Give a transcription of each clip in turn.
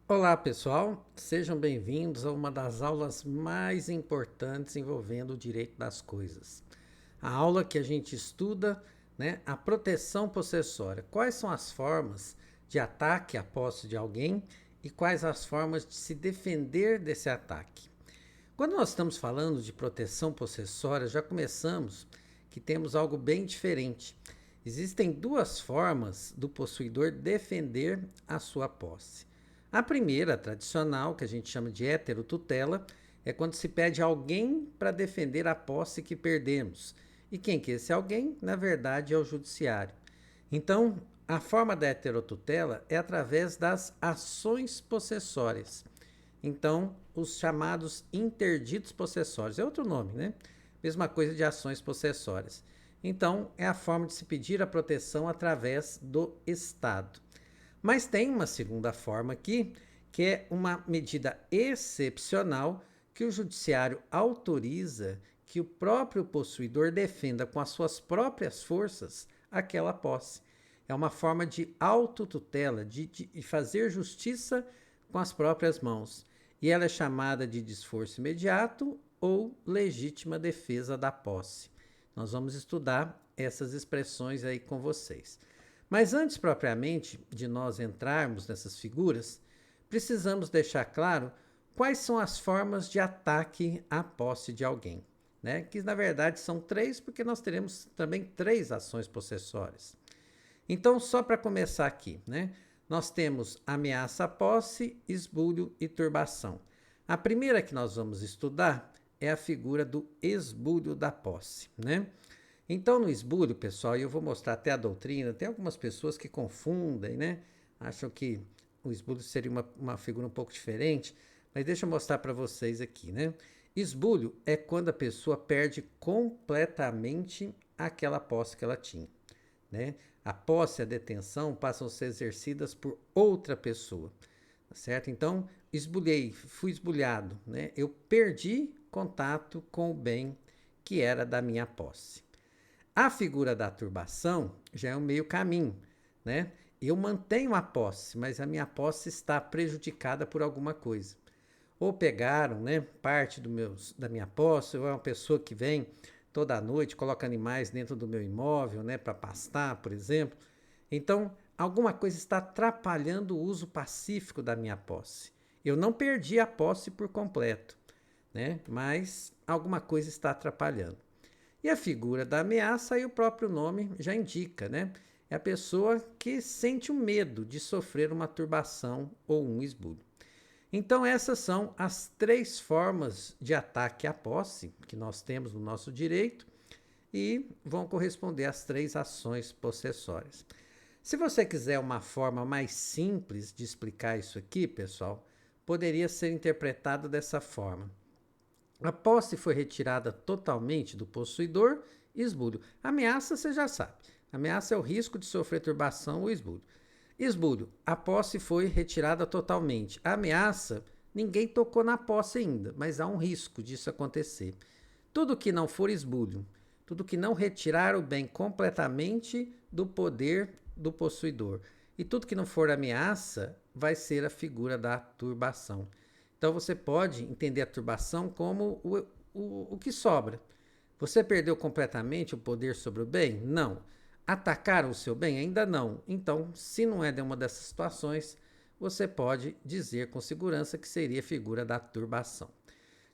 Olá, pessoal. Sejam bem-vindos a uma das aulas mais importantes envolvendo o direito das coisas. A aula que a gente estuda, a proteção possessória. Quais são as formas de ataque à posse de alguém e quais as formas de se defender desse ataque? Quando nós estamos falando de proteção possessória, já começamos que temos algo bem diferente. Existem duas formas do possuidor defender a sua posse. A primeira, a tradicional, que a gente chama de heterotutela, é quando se pede alguém para defender a posse que perdemos. E quem que é esse alguém? Na verdade, é o judiciário. Então, a forma da heterotutela é através das ações possessórias. Então, os chamados interditos possessórios. É outro nome, né? Mesma coisa de ações possessórias. Então, é a forma de se pedir a proteção através do Estado. Mas tem uma segunda forma aqui, que é uma medida excepcional que o judiciário autoriza que o próprio possuidor defenda com as suas próprias forças aquela posse. É uma forma de autotutela, de fazer justiça com as próprias mãos. E ela é chamada de desforço imediato ou legítima defesa da posse. Nós vamos estudar essas expressões aí com vocês. Mas antes propriamente de nós entrarmos nessas figuras, precisamos deixar claro quais são as formas de ataque à posse de alguém, né? Que na verdade são três, porque nós teremos também três ações possessórias. Então, só para começar aqui, né? Nós temos ameaça à posse, esbulho e turbação. A primeira que nós vamos estudar é a figura do esbulho da posse, né? Então, no esbulho, pessoal, e eu vou mostrar até a doutrina, tem algumas pessoas que confundem, né? Acham que o esbulho seria uma figura um pouco diferente, mas deixa eu mostrar para vocês aqui, né? Esbulho é quando a pessoa perde completamente aquela posse que ela tinha, né? A posse e a detenção passam a ser exercidas por outra pessoa, tá certo? Então, esbulhei, fui esbulhado, né? Eu perdi contato com o bem que era da minha posse. A figura da turbação já é um meio caminho, né? Eu mantenho a posse, mas a minha posse está prejudicada por alguma coisa. Ou pegaram, né, parte da minha posse, ou é uma pessoa que vem toda noite, coloca animais dentro do meu imóvel, né, para pastar, por exemplo. Então, alguma coisa está atrapalhando o uso pacífico da minha posse. Eu não perdi a posse por completo, né, mas alguma coisa está atrapalhando. E a figura da ameaça, aí o próprio nome já indica, né? É a pessoa que sente o medo de sofrer uma turbação ou um esbulho. Então, essas são as três formas de ataque à posse que nós temos no nosso direito e vão corresponder às três ações possessórias. Se você quiser uma forma mais simples de explicar isso aqui, pessoal, poderia ser interpretado dessa forma. A posse foi retirada totalmente do possuidor, esbulho. Ameaça, você já sabe. Ameaça é o risco de sofrer turbação ou esbulho. Esbulho, a posse foi retirada totalmente. A ameaça, ninguém tocou na posse ainda, mas há um risco disso acontecer. Tudo que não for esbulho, tudo que não retirar o bem completamente do poder do possuidor e tudo que não for ameaça vai ser a figura da turbação. Então você pode entender a turbação como o que sobra. Você perdeu completamente o poder sobre o bem? Não. Atacaram o seu bem? Ainda não. Então, se não é de uma dessas situações, você pode dizer com segurança que seria a figura da turbação.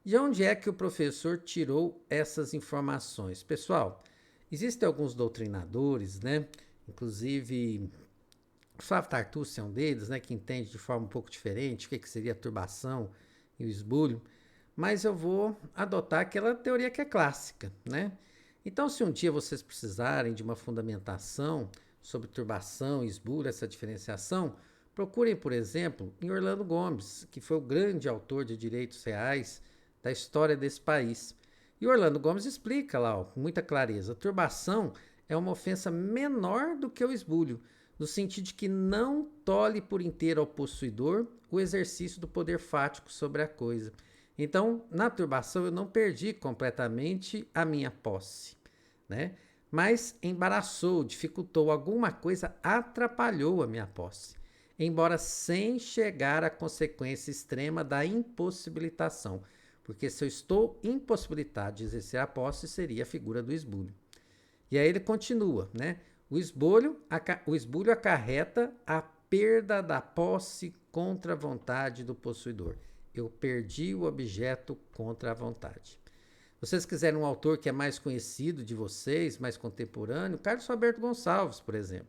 De onde é que o professor tirou essas informações? Pessoal, existem alguns doutrinadores, né? Inclusive, o Flávio Tartucci é um deles, né? Que entende de forma um pouco diferente o que seria a turbação e o esbulho. Mas eu vou adotar aquela teoria que é clássica, né? Então, se um dia vocês precisarem de uma fundamentação sobre turbação e esbulho, essa diferenciação, procurem, por exemplo, em Orlando Gomes, que foi o grande autor de direitos reais da história desse país. E Orlando Gomes explica lá, ó, com muita clareza, a turbação é uma ofensa menor do que o esbulho, no sentido de que não tolhe por inteiro ao possuidor o exercício do poder fático sobre a coisa. Então, na turbação, eu não perdi completamente a minha posse, né? Mas embaraçou, dificultou, alguma coisa atrapalhou a minha posse. embora sem chegar à consequência extrema da impossibilitação, porque se eu estou impossibilitado de exercer a posse, seria a figura do esbulho. E aí ele continua, né? O esbulho acarreta a perda da posse contra a vontade do possuidor. Eu perdi o objeto contra a vontade. Se vocês quiserem um autor que é mais conhecido de vocês, mais contemporâneo, Carlos Alberto Gonçalves, por exemplo.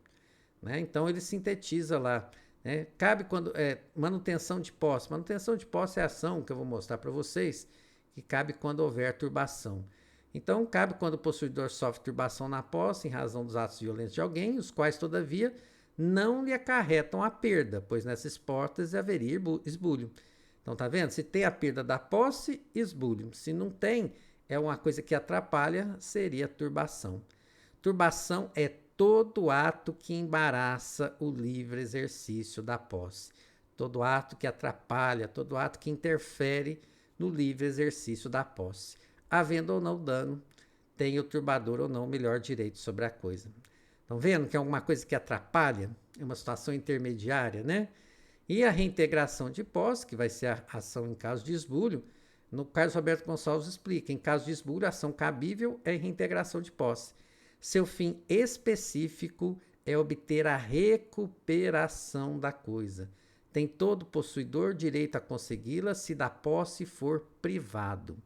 Né? Então ele sintetiza lá. Né? Cabe quando. Manutenção de posse. Manutenção de posse é a ação que eu vou mostrar para vocês, que cabe quando houver turbação. Então, cabe quando o possuidor sofre turbação na posse em razão dos atos violentos de alguém, os quais, todavia, não lhe acarretam a perda, pois nessas hipóteses haveria esbulho. Então, tá vendo? Se tem a perda da posse, esbulho. Se não tem, é uma coisa que atrapalha, seria turbação. Turbação é todo ato que embaraça o livre exercício da posse. Todo ato que atrapalha, todo ato que interfere no livre exercício da posse. Havendo ou não dano, tem o turbador ou não o melhor direito sobre a coisa. Estão vendo que é alguma coisa que atrapalha? É uma situação intermediária, né? E a reintegração de posse, que vai ser a ação em caso de esbulho, no Carlos Roberto Gonçalves explica, em caso de esbulho, a ação cabível é reintegração de posse. Seu fim específico é obter a recuperação da coisa. Tem todo possuidor direito a consegui-la se da posse for privado.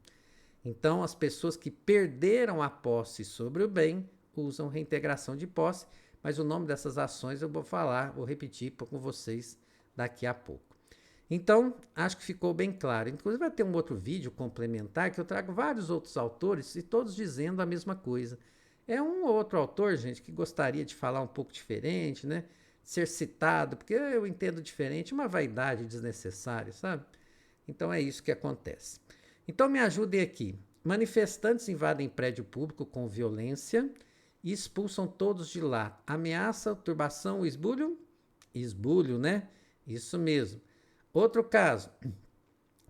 Então, as pessoas que perderam a posse sobre o bem usam reintegração de posse, mas o nome dessas ações eu vou repetir com vocês daqui a pouco. Então, acho que ficou bem claro. Inclusive, vai ter um outro vídeo complementar que eu trago vários outros autores e todos dizendo a mesma coisa. É um ou outro autor, gente, que gostaria de falar um pouco diferente, né? Ser citado, porque eu entendo diferente, uma vaidade desnecessária, sabe? Então, é isso que acontece. Então, me ajudem aqui. Manifestantes invadem prédio público com violência e expulsam todos de lá. Ameaça, turbação, esbulho? Esbulho, né? Isso mesmo. Outro caso.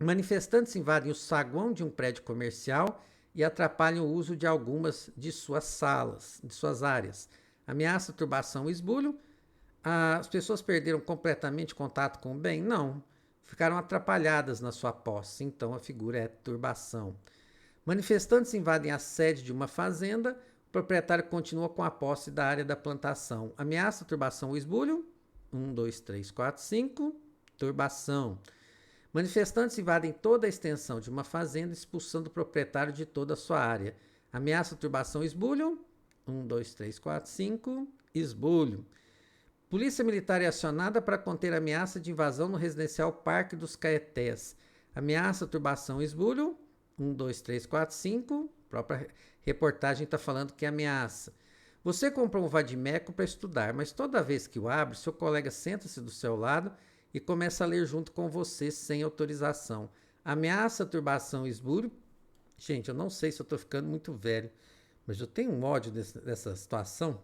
Manifestantes invadem o saguão de um prédio comercial e atrapalham o uso de algumas de suas salas, de suas áreas. Ameaça, turbação, esbulho. As pessoas perderam completamente contato com o bem? Não. Ficaram atrapalhadas na sua posse, então a figura é turbação. Manifestantes invadem a sede de uma fazenda, o proprietário continua com a posse da área da plantação. Ameaça, turbação ou esbulho? 1, 2, 3, 4, 5. Turbação. Manifestantes invadem toda a extensão de uma fazenda, expulsando o proprietário de toda a sua área. Ameaça, turbação, esbulho? 1, 2, 3, 4, 5. Esbulho. Polícia Militar é acionada para conter a ameaça de invasão no residencial Parque dos Caetés. Ameaça, turbação, esbulho? 1, 2, 3, 4, 5. A própria reportagem está falando que é ameaça. Você comprou um vadimeco para estudar, mas toda vez que o abre, seu colega senta-se do seu lado e começa a ler junto com você sem autorização. Ameaça, turbação, esbulho? Gente, eu não sei se eu estou ficando muito velho, mas eu tenho um ódio dessa situação.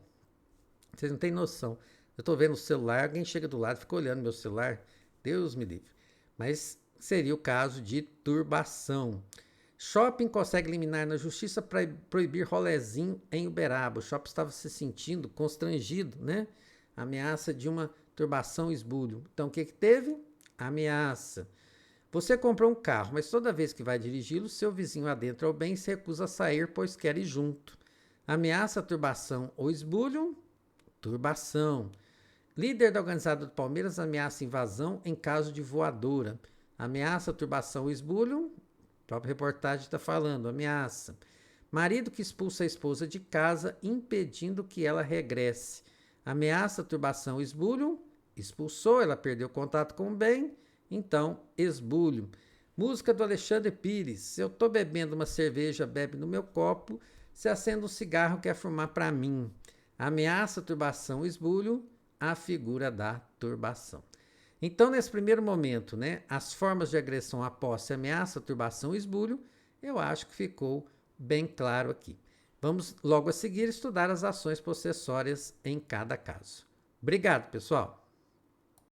Vocês não têm noção. Eu estou vendo o celular, alguém chega do lado, fica olhando meu celular. Deus me livre. Mas seria o caso de turbação. Shopping consegue liminar na justiça para proibir rolezinho em Uberaba. O shopping estava se sentindo constrangido, né? Ameaça de uma turbação, esbulho. Então, o que teve? Ameaça. Você comprou um carro, mas toda vez que vai dirigi-lo, seu vizinho adentra o bem e se recusa a sair, pois quer ir junto. Ameaça, turbação ou esbulho? Turbação. Líder da organizada do Palmeiras ameaça invasão em caso de voadora. Ameaça, turbação ou esbulho? A própria reportagem está falando, ameaça. Marido que expulsa a esposa de casa, impedindo que ela regresse. Ameaça, turbação, esbulho? Expulsou, ela perdeu contato com o bem, então esbulho. Música do Alexandre Pires. Se eu estou bebendo uma cerveja, bebe no meu copo. Se acende um cigarro, quer fumar para mim. Ameaça, turbação, esbulho, a figura da turbação. Então, nesse primeiro momento, né, as formas de agressão à posse, ameaça, turbação, esbulho, eu acho que ficou bem claro aqui. Vamos logo a seguir estudar as ações possessórias em cada caso. Obrigado, pessoal!